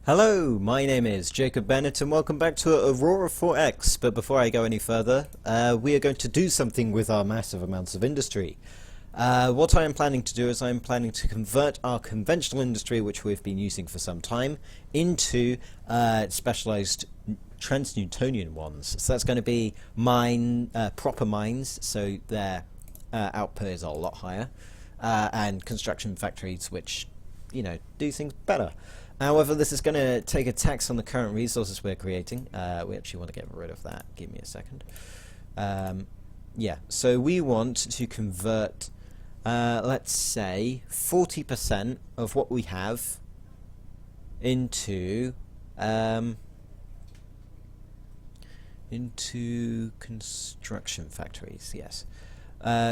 Hello, my name is Jacob Bennett and welcome back to Aurora 4X, but before I go any further, we are going to do something with our massive amounts of industry. What I am planning to do is I am planning to convert our conventional industry, which we've been using for some time, into specialized Trans-Newtonian ones. So that's going to be proper mines, so their output is a lot higher, and construction factories which, do things better. However, this is going to take a tax on the current resources we're creating. We actually want to get rid of that. Give me a second. Yeah, so we want to convert, let's say, 40% of what we have into construction factories. Yes.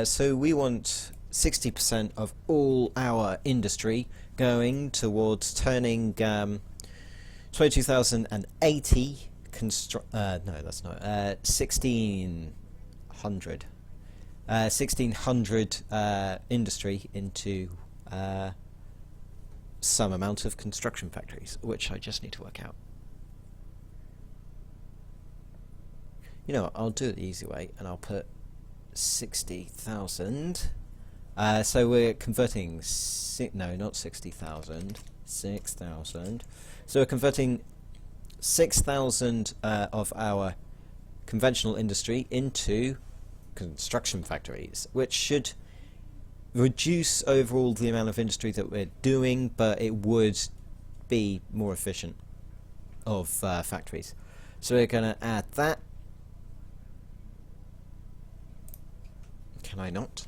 So we want 60% of all our industry going towards turning 22,080 no, that's not 1600 industry into some amount of construction factories, which I just need to work out. You know what, I'll do it the easy way and I'll put 60,000. So we're converting, no, not 60,000, 6,000. So we're converting 6,000 of our conventional industry into construction factories, which should reduce overall the amount of industry that we're doing, but it would be more efficient of factories. So we're going to add that. Can I not?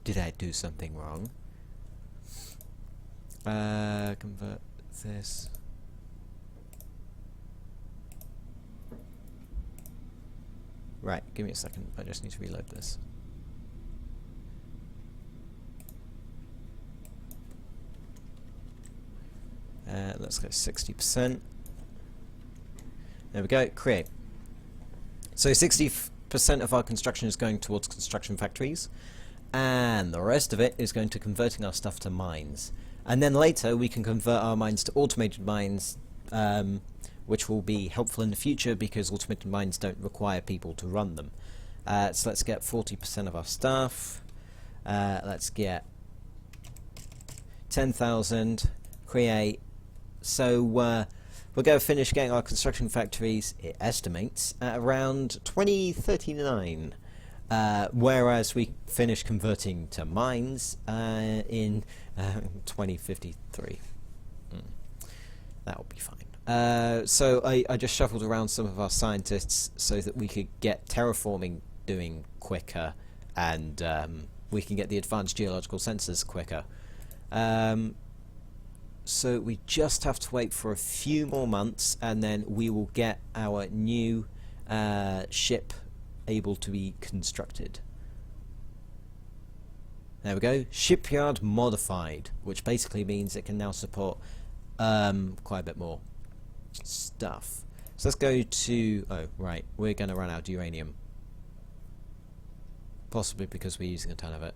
Did I do something wrong? Convert this. Right, give me a second. I just need to reload this. Let's go 60%. There we go, create. So 60% of our construction is going towards construction factories, and the rest of it is going to converting our stuff to mines. And then later we can convert our mines to automated mines, which will be helpful in the future because automated mines don't require people to run them. So let's get 40% of our stuff. Let's get 10,000, create. So we're going to finish getting our construction factories, it estimates, at around 2039. Whereas we finish converting to mines in 2053. That will be fine. So I just shuffled around some of our scientists so that we could get terraforming doing quicker, and we can get the advanced geological sensors quicker. So we just have to wait for a few more months, and then we will get our new ship able to be constructed. There we go, shipyard modified, which basically means it can now support quite a bit more stuff. So let's go to, oh right, we're going to run out of uranium, possibly because we're using a ton of it.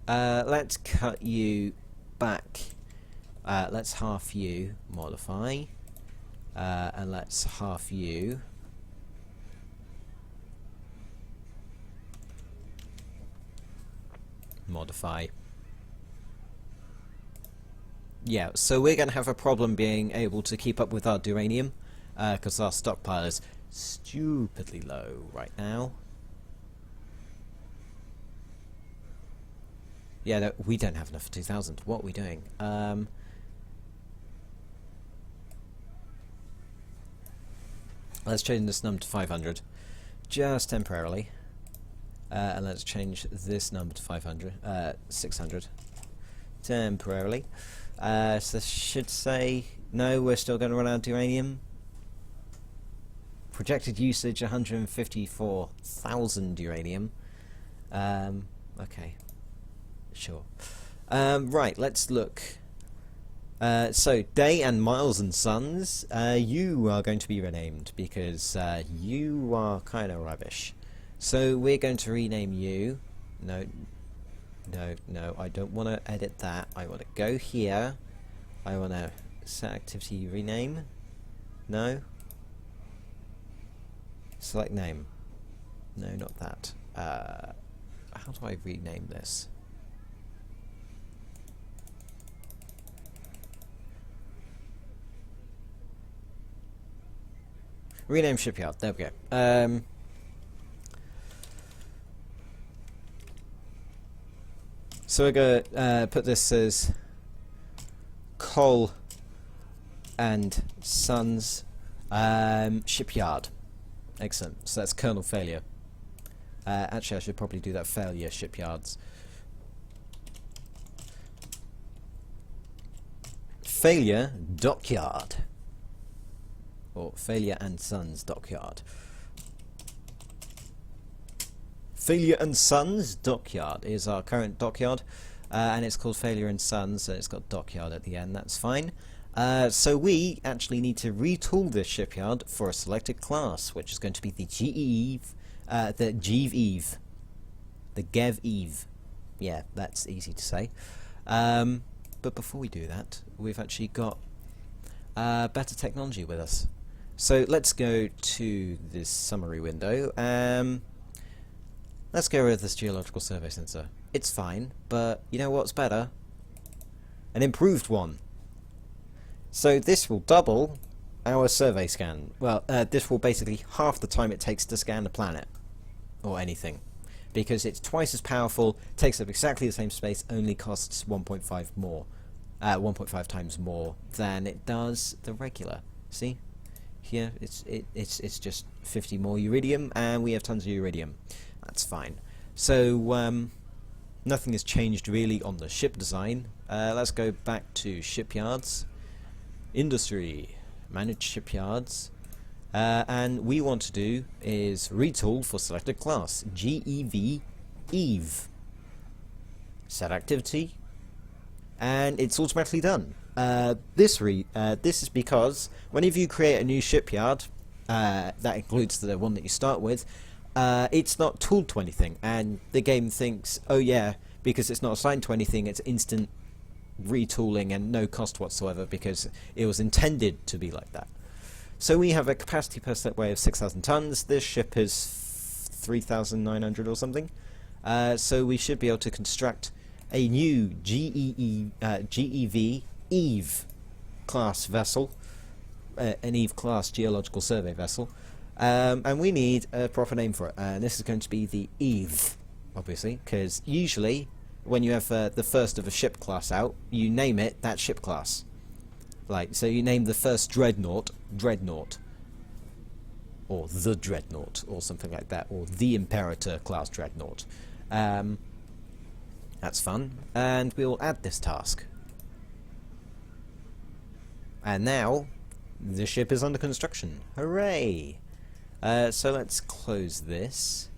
Let's cut you back, let's half you modify. And let's half you. Modify. Yeah, so we're going to have a problem being able to keep up with our uranium, because our stockpile is stupidly low right now. Yeah, no, we don't have enough for 2,000. What are we doing? Let's change this number to 500, just temporarily, and let's change this number to 600, temporarily. So this should say, no, we're still going to run out of uranium. Projected usage 154,000 uranium. Okay, sure. Right, let's look So, Day and Miles and Sons, you are going to be renamed because you are kind of rubbish. So we're going to rename you. No, I don't want to edit that. I want to go here. I want to set activity rename. No. Select name. No, not that. How do I rename this? Rename shipyard. There we go. So we're going to put this as Coal and Sons shipyard. Excellent. So that's kernel failure. Actually, I should probably do that failure shipyards. Failure dockyard. Or Failure and Sons dockyard. Failure and Sons dockyard is our current dockyard, and it's called Failure and Sons, so it's got dockyard at the end. That's fine. So we actually need to retool this shipyard for a selected class, which is going to be the the Geeve-Eve. The Gev-Eve. Yeah, that's easy to say. But before we do that, we've actually got better technology with us. So let's go to this summary window. Let's get rid of this geological survey sensor. It's fine, but you know what's better? An improved one. So this will double our survey scan. Well, this will basically half the time it takes to scan the planet. Or anything. Because it's twice as powerful, takes up exactly the same space, only costs 1.5 more. 1.5 times more than it does the regular. See? Here, it's just 50 more uridium, and we have tons of uridium. That's fine. So, nothing has changed really on the ship design. Let's go back to shipyards. Industry. Manage shipyards. And we want to do is retool for selected class. Gev Eve. Set activity. And it's automatically done. This is because whenever you create a new shipyard, that includes the one that you start with, it's not tooled to anything, and the game thinks, oh yeah, because it's not assigned to anything, it's instant retooling and no cost whatsoever because it was intended to be like that. So we have a capacity per set weight of 6,000 tons. This ship is 3,900 or something. So we should be able to construct a new Gev Eve class vessel, an Eve class geological survey vessel, and we need a proper name for it. And this is going to be the Eve, obviously, because usually when you have the first of a ship class out, you name it that ship class. Like, so you name the first Dreadnought, or the Dreadnought, or something like that, or the Imperator class Dreadnought. That's fun, and we will add this task. And now, the ship is under construction. Hooray! So let's close this.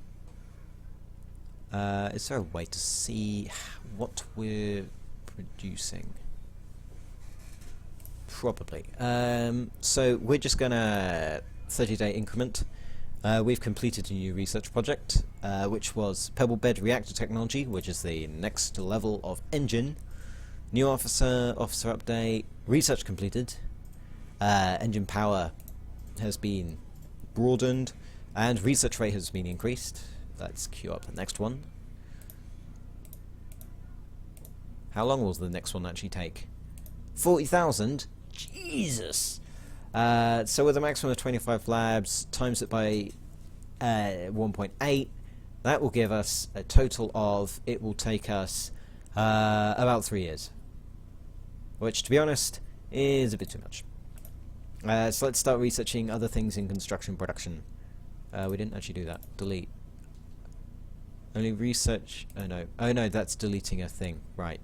Is there a way to see what we're producing? Probably. So we're just gonna 30-day increment. We've completed a new research project, which was Pebble Bed Reactor Technology, which is the next level of engine. New officer update, research completed. Engine power has been broadened, and research rate has been increased. Let's queue up the next one. How long will the next one actually take? 40,000? Jesus! So with a maximum of 25 labs, times it by 1.8, that will give us a total of, it will take us about 3 years. Which, to be honest, is a bit too much. So let's start researching other things in construction production. We didn't actually do that. Delete. Only research... Oh no, that's deleting a thing. Right.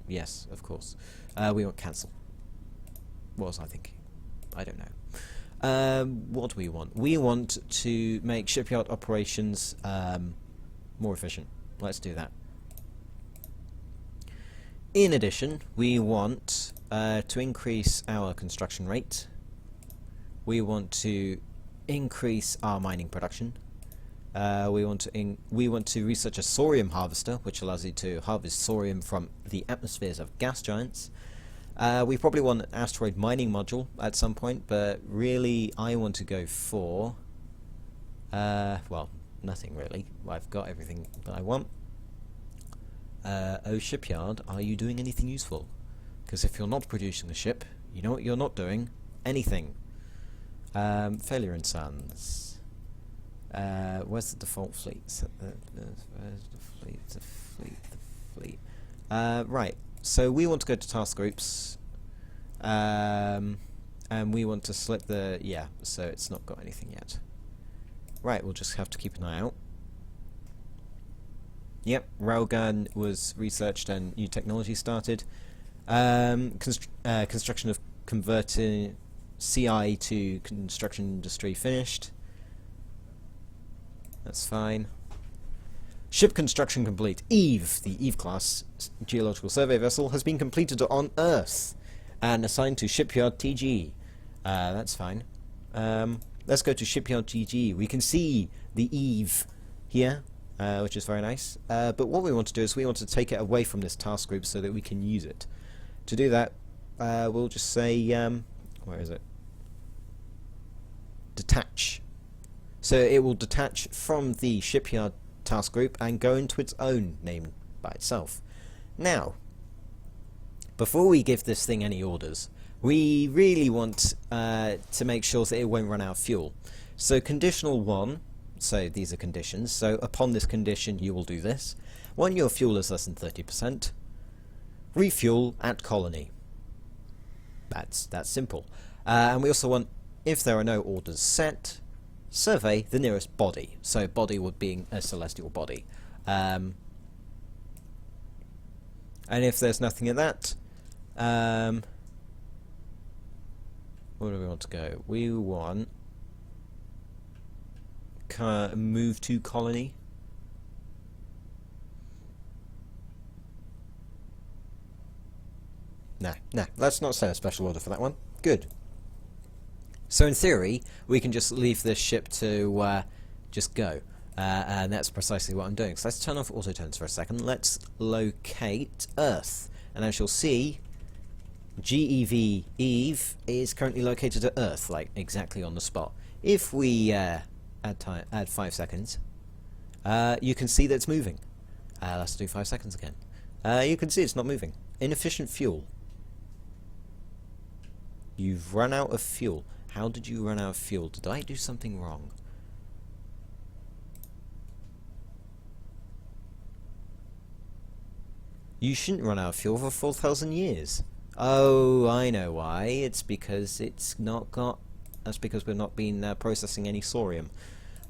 Yes, of course. We want cancel. What was I thinking? I don't know. What do we want? We want to make shipyard operations more efficient. Let's do that. In addition, we want to increase our construction rate. We want to increase our mining production. We want to research a thorium harvester, which allows you to harvest thorium from the atmospheres of gas giants. We probably want an asteroid mining module at some point, but really I want to go for well, nothing really. I've got everything that I want. Oh, shipyard, are you doing anything useful? Because if you're not producing a ship, you know what you're not doing? Anything. Failure in Sons. Where's the default fleet? Where's the fleet? Right, so we want to go to task groups. And we want to select the... yeah, so it's not got anything yet. Right, we'll just have to keep an eye out. Yep, railgun was researched and new technology started. Construction of converting CI to construction industry finished. That's fine. Ship construction complete. Eve, the Eve class geological survey vessel, has been completed on Earth and assigned to shipyard TG. That's fine. Let's go to shipyard TG. We can see the Eve here, which is very nice. But what we want to do is we want to take it away from this task group so that we can use it. To do that, we'll just say, where is it? Detach. So it will detach from the shipyard task group and go into its own name by itself. Now, before we give this thing any orders, we really want to make sure that it won't run out of fuel. So conditional 1, so these are conditions, so upon this condition you will do this. When your fuel is less than 30%, refuel at colony. That's simple. And we also want, if there are no orders set, survey the nearest body. So body would be a celestial body. And if there's nothing in that, where do we want to go? We want move to colony. Nah, let's not set a special order for that one. Good. So in theory, we can just leave this ship to just go. And that's precisely what I'm doing. So let's turn off auto turns for a second. Let's locate Earth. And as you'll see, GEV Eve is currently located at Earth, like exactly on the spot. If we add 5 seconds, you can see that it's moving. Let's do 5 seconds again. You can see it's not moving. Inefficient fuel. You've run out of fuel. How did you run out of fuel? Did I do something wrong? You shouldn't run out of fuel for 4,000 years. Oh, I know why. It's because it's not got... That's because we've not been processing any thorium.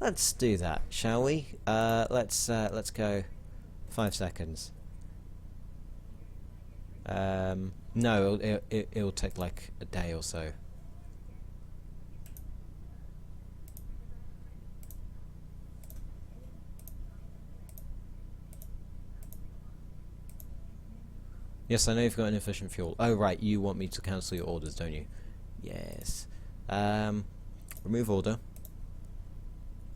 Let's do that, shall we? Let's go 5 seconds. No, it'll take like a day or so. Yes, I know you've got inefficient fuel. Oh, right, you want me to cancel your orders, don't you? Yes. Remove order.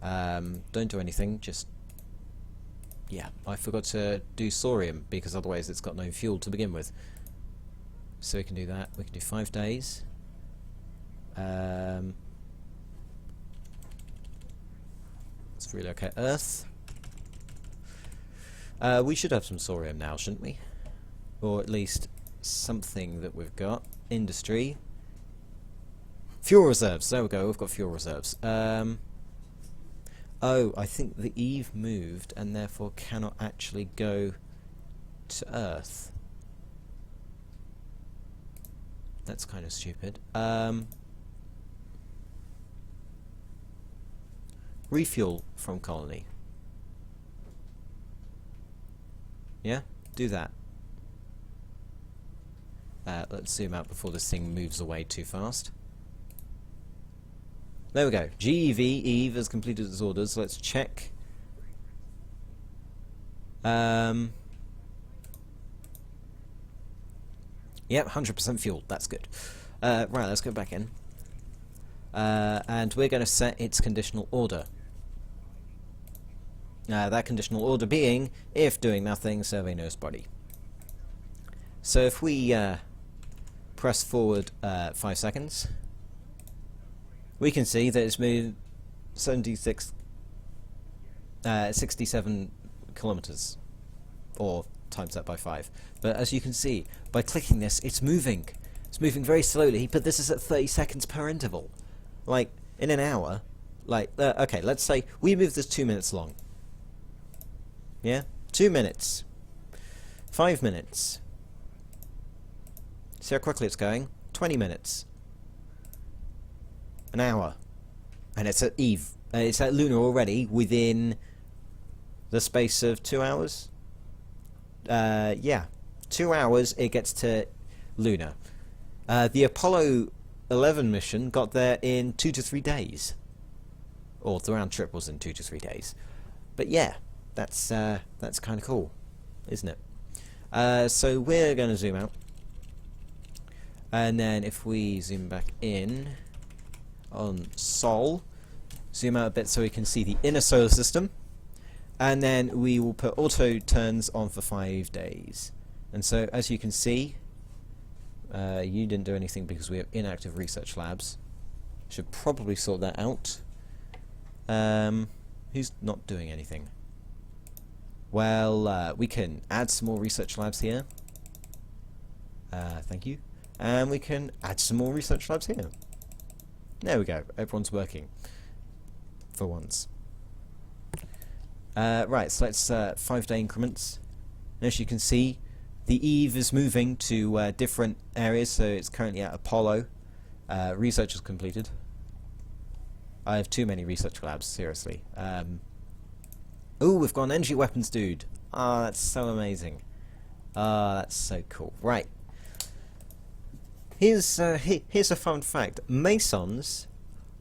Don't do anything, just... Yeah, I forgot to do thorium, because otherwise it's got no fuel to begin with. So we can do that. We can do 5 days. Let's relocate Earth. We should have some thorium now, shouldn't we? Or at least something that we've got. Industry. Fuel reserves. There we go. We've got fuel reserves. Oh, I think the Eve moved and therefore cannot actually go to Earth. That's kind of stupid. Refuel from colony. Yeah? Do that. Let's zoom out before this thing moves away too fast. There we go. GEV Eve has completed its orders. Let's check. Yep, 100% fuel. That's good. Right, let's go back in. And we're going to set its conditional order. That conditional order being, if doing nothing, survey nose body. So if we press forward 5 seconds, we can see that it's moved 67 kilometers, or times that by 5. But as you can see, by clicking this, it's moving. It's moving very slowly, but this is at 30 seconds per interval. Like, in an hour, like, okay, let's say we move this 2 minutes long. Yeah? 2 minutes. 5 minutes. See how quickly it's going? 20 minutes. An hour. And it's at Eve. It's at Luna already within the space of 2 hours. Yeah. 2 hours it gets to Luna. The Apollo 11 mission got there in 2 to 3 days. Or the round trip was in 2 to 3 days. But yeah, that's kind of cool, isn't it? So we're going to zoom out. And then if we zoom back in on Sol, zoom out a bit so we can see the inner solar system, and then we will put auto turns on for 5 days. And so as you can see, you didn't do anything because we have inactive research labs. Should probably sort that out. Who's not doing anything? Well, we can add some more research labs here. Thank you. And we can add some more research labs here. There we go. Everyone's working. For once. Right, so let's 5-day increments. And as you can see, the Eve is moving to different areas, so it's currently at Apollo. Research is completed. I have too many research labs, seriously. Oh, we've got an energy weapons dude. Ah, that's so amazing. Ah, that's so cool. Right. Here's a fun fact. Mesons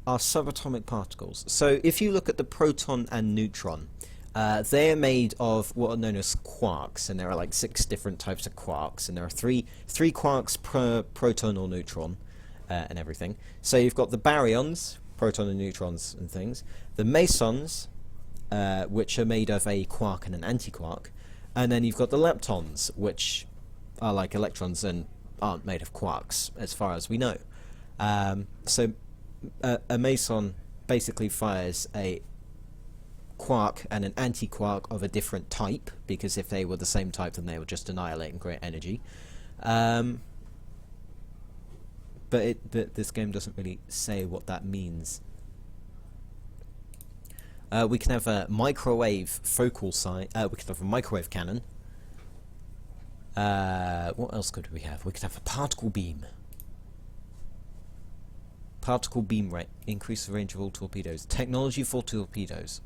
are subatomic particles. So if you look at the proton and neutron, they're made of what are known as quarks, and there are like 6 different types of quarks, and there are three quarks per proton or neutron, and everything. So you've got the baryons, proton and neutrons and things, the mesons, which are made of a quark and an antiquark, and then you've got the leptons, which are like electrons and aren't made of quarks, as far as we know. So a meson basically fires a quark and an anti-quark of a different type, because if they were the same type, then they would just annihilate and create energy. But this game doesn't really say what that means. We can have a microwave focal sight. We can have a microwave cannon. What else could we have? We could have a particle beam. Particle beam rate. Increase the range of all torpedoes. Technology for torpedoes.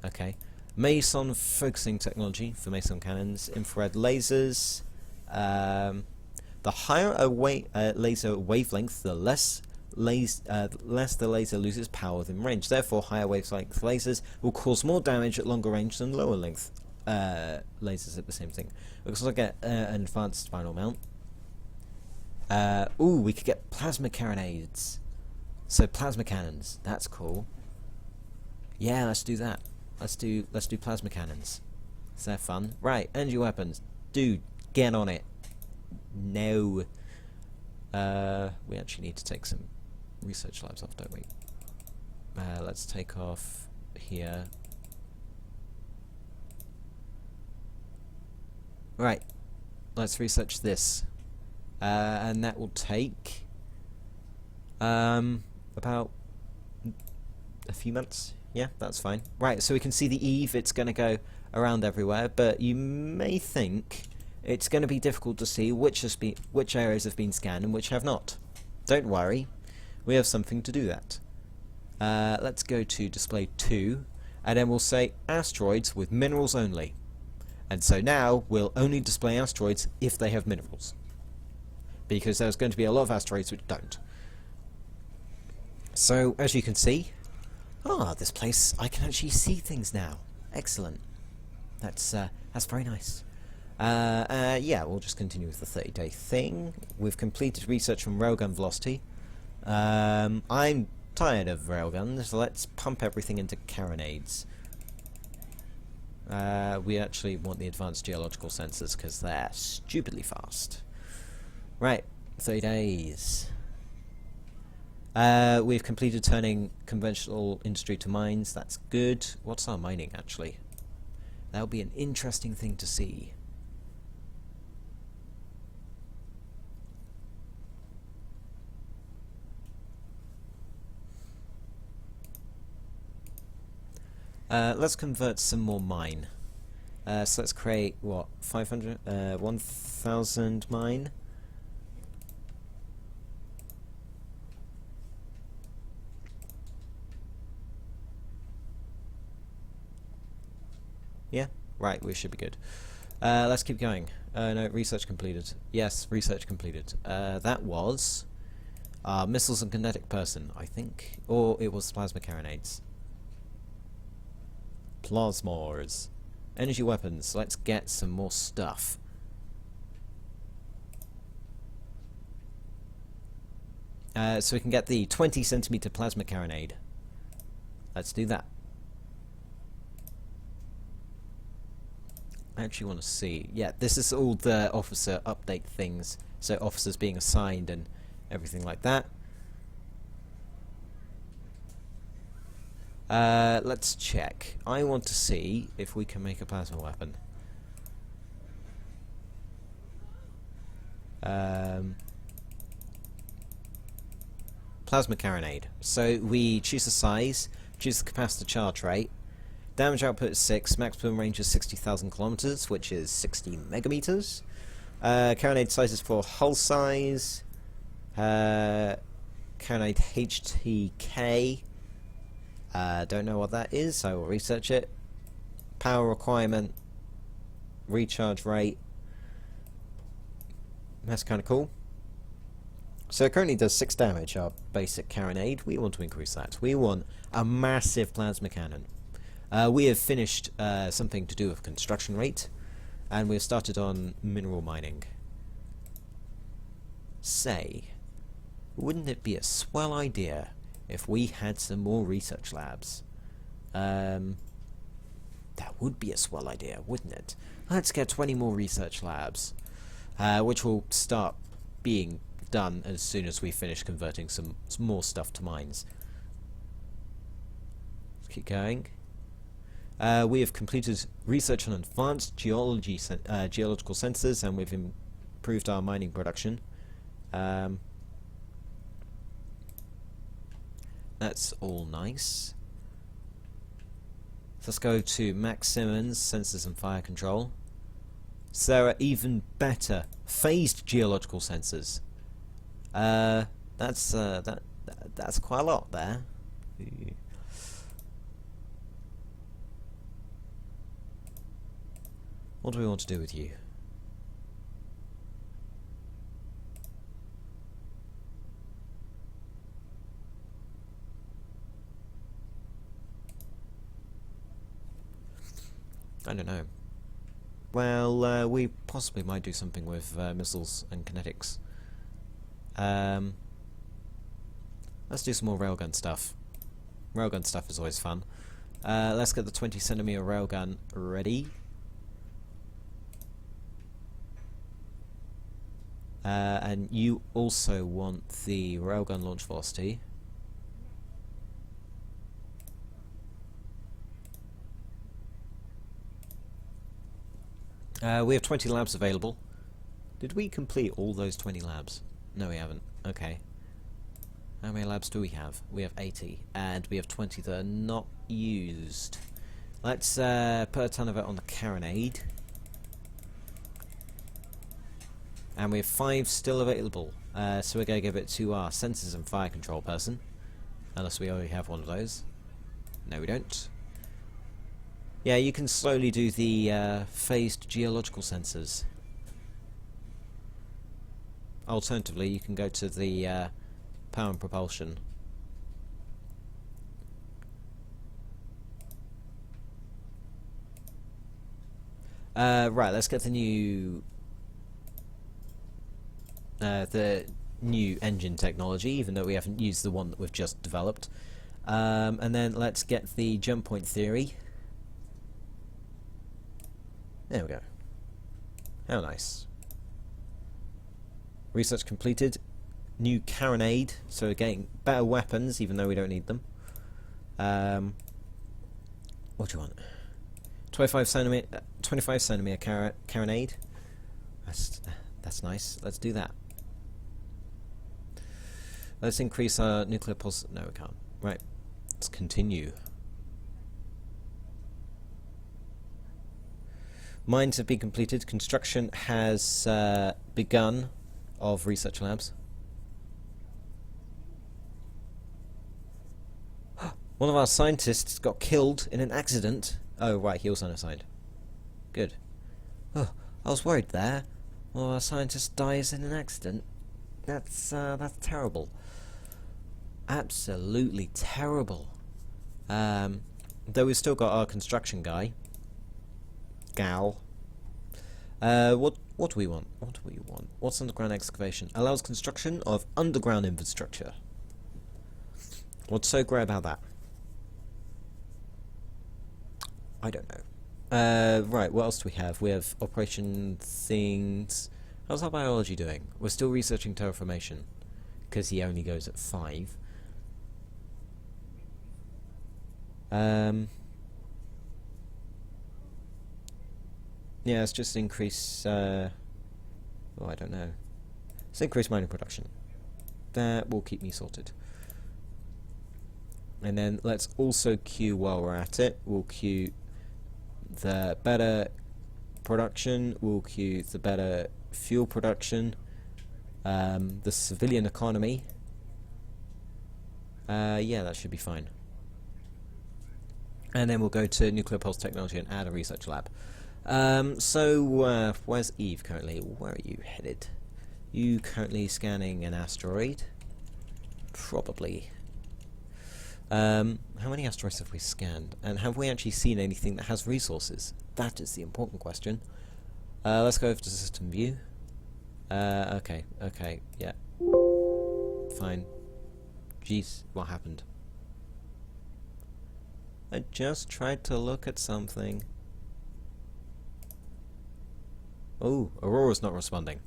Okay. Meson focusing technology for meson cannons. Infrared lasers. The higher a laser wavelength, the less the laser loses power within range. Therefore, higher wavelength lasers will cause more damage at longer range than lower length lasers at the same thing. We can also get an advanced spinal mount. Ooh, we could get plasma carronades. So plasma cannons. That's cool. Yeah, let's do that. Let's do plasma cannons. Is that fun? Right, energy weapons. Dude, get on it. No. We actually need to take some research labs off, don't we? Let's take off here. Right. Let's research this. And that will take about a few months. Yeah, that's fine. Right, so we can see the Eve. It's going to go around everywhere, but you may think it's going to be difficult to see which areas have been scanned and which have not. Don't worry, we have something to do that. Let's go to display 2, and then we'll say asteroids with minerals only. And so now we'll only display asteroids if they have minerals, because there's going to be a lot of asteroids which don't. So as you can see, this place, I can actually see things now. Excellent. That's very nice. Yeah, we'll just continue with the 30-day thing. We've completed research on railgun velocity. I'm tired of railguns, so let's pump everything into carronades. We actually want the advanced geological sensors because they're stupidly fast. Right, 30 days. We've completed turning conventional industry to mines. That's good. What's our mining, actually? That'll be an interesting thing to see. Let's convert some more mine. So let's create, what, 500? 1,000 mine? Yeah? Right, we should be good. Let's keep going. No, research completed. Yes, research completed. That was missiles and kinetic person, I think. Or it was plasma carronades. Plasmors. Energy weapons. Let's get some more stuff. So we can get the 20 centimeter plasma carronade. Let's do that. I actually want to see. Yeah, this is all the officer update things. So officers being assigned and everything like that. Let's check. I want to see if we can make a plasma weapon. Plasma carronade. So we choose the size, choose the capacitor charge rate. Damage output is 6, maximum range is 60,000 kilometers, which is 60 megameters. Carronade size is for hull size. Carronade HTK. Don't know what that is, so I will research it. Power requirement, recharge rate. That's kind of cool. So it currently does 6 damage, our basic carronade. We want to increase that. We want a massive plasma cannon. We have finished something to do with construction rate, and we have started on mineral mining. Say, wouldn't it be a swell idea if we had some more research labs? That would be a swell idea, wouldn't it? Let's get 20 more research labs, which will start being done as soon as we finish converting some more stuff to mines. Let's keep going. We have completed research on advanced geological sensors, and we've improved our mining production. That's all nice. So let's go to Max Simmons, Sensors and Fire Control. So there are even better phased geological sensors. That's quite a lot there. What do we want to do with you? I don't know. Well, we possibly might do something with missiles and kinetics. Let's do some more railgun stuff. Railgun stuff is always fun. Let's get the 20 centimeter railgun ready. And you also want the railgun launch velocity. We have 20 labs available. Did we complete all those 20 labs? No, we haven't. Okay. How many labs do we have? We have 80, and we have 20 that are not used. Let's put a ton of it on the carronade. And we have 5 still available. So we're going to give it to our sensors and fire control person. Unless we already have one of those. No, we don't. Yeah, you can slowly do the phased geological sensors. Alternatively, you can go to the power and propulsion. Right, let's get the new engine technology, even though we haven't used the one that we've just developed. And then let's get the jump point theory. There we go. How nice. Research completed. New carronade, so we're getting better weapons, even though we don't need them. What do you want? 25 centimeter carronade. That's nice. Let's do that. Let's increase our nuclear pulse. No, we can't. Right. Let's continue. Mines have been completed. Construction has begun of research labs. One of our scientists got killed in an accident. Oh, right, he was unassigned. Good. Oh, I was worried there. One of our scientists dies in an accident. That's terrible. Absolutely terrible. Though we've still got our construction guy. Gal. What do we want? What do we want? What's underground excavation? Allows construction of underground infrastructure. What's so great about that? I don't know. Right, what else do we have? We have operation things. How's our biology doing? We're still researching terraformation, because he only goes at 5. Yeah, let's just increase, oh, I don't know. Let's increase mining production. That will keep me sorted. And then let's also queue while we're at it. We'll queue the better production, we'll queue the better fuel production, the civilian economy. Yeah, that should be fine. And then we'll go to nuclear pulse technology and add a research lab. So where's Eve currently? Where are you headed? You currently scanning an asteroid? Probably. How many asteroids have we scanned? And have we actually seen anything that has resources? That is the important question. Let's go over to system view. Okay, yeah. Fine. Jeez, what happened? I just tried to look at something. Oh, Aurora's not responding.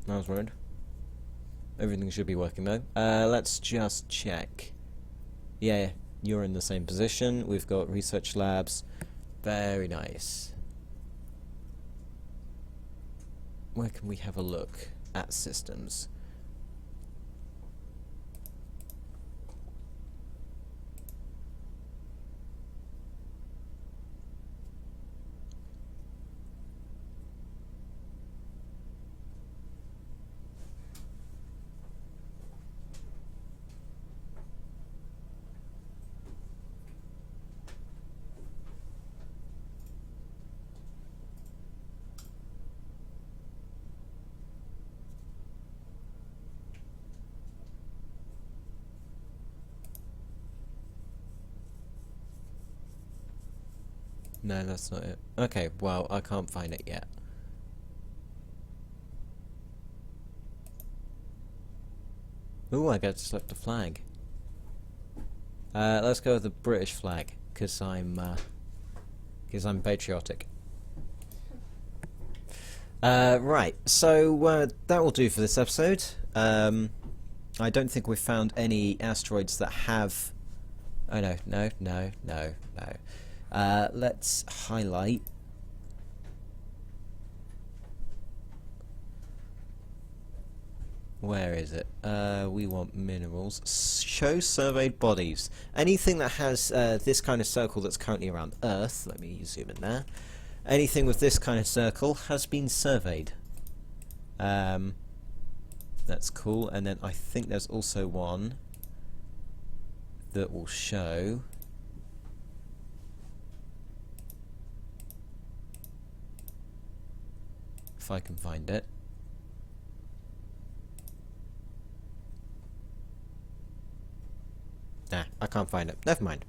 That was weird. Everything should be working though. Let's just check. Yeah, you're in the same position. We've got research labs. Very nice. Where can we have a look at systems? No, that's not it. Okay, well, I can't find it yet. Ooh, I got to select a flag. Let's go with the British flag, because I'm patriotic. Right, so that will do for this episode. I don't think we've found any asteroids that have... Oh, no. Let's highlight. Where is it? We want minerals. Show surveyed bodies. Anything that has this kind of circle that's currently around Earth, let me zoom in there. Anything with this kind of circle has been surveyed. That's cool. And then I think there's also one that will show... if I can find it. can't find it. Never mind.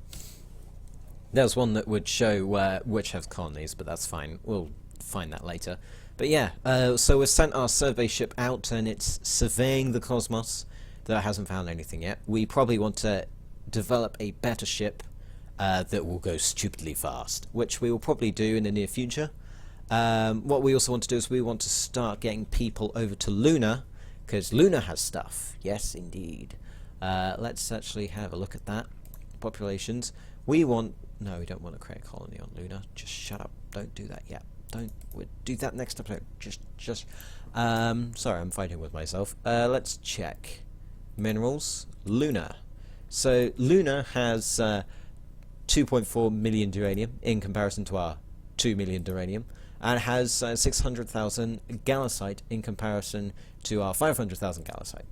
There's one that would show which has colonies, but that's fine. We'll find that later. But yeah, so we've sent our survey ship out, and it's surveying the cosmos. That hasn't found anything yet. We probably want to develop a better ship that will go stupidly fast, which we will probably do in the near future. What we also want to do is we want to start getting people over to Luna, because Luna has stuff. Yes, indeed. Let's actually have a look at that. Populations. We want... No, we don't want to create a colony on Luna. Just shut up. Don't do that yet. We'll do that next episode. Just... sorry, I'm fighting with myself. Let's check. Minerals. Luna. So, Luna has 2.4 million uranium in comparison to our 2 million uranium. And has 600,000 gallicite in comparison to our 500,000 gallicite.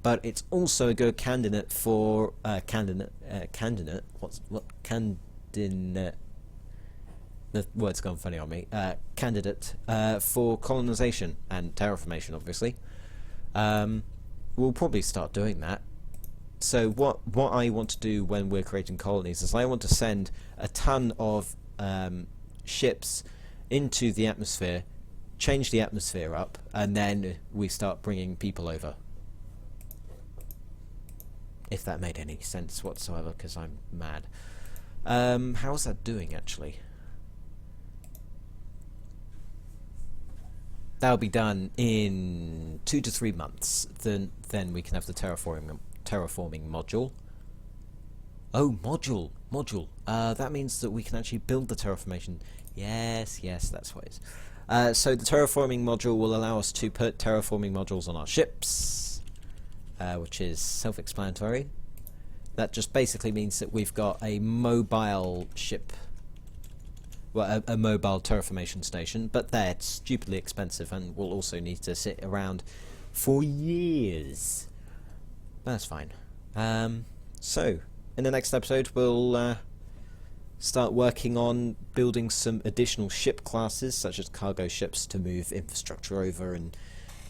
But it's also a good candidate for candidate. The word's gone funny on me. Candidate for colonization and terraformation, obviously. We'll probably start doing that. So what I want to do when we're creating colonies is I want to send a ton of ships into the atmosphere, change the atmosphere up, and then we start bringing people over. If that made any sense whatsoever, because I'm mad. How's that doing, actually? That'll be done in 2 to 3 months. Then we can have the terraforming module. Oh, module. That means that we can actually build the terraformation. Yes, that's what it is. So the terraforming module will allow us to put terraforming modules on our ships, which is self-explanatory. That just basically means that we've got a mobile ship, well, a mobile terraformation station, but they're stupidly expensive and will also need to sit around for years. That's fine. So, in the next episode, we'll start working on building some additional ship classes, such as cargo ships, to move infrastructure over and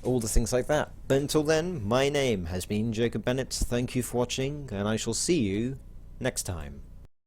all the things like that. But until then, my name has been Jacob Bennett. Thank you for watching, and I shall see you next time.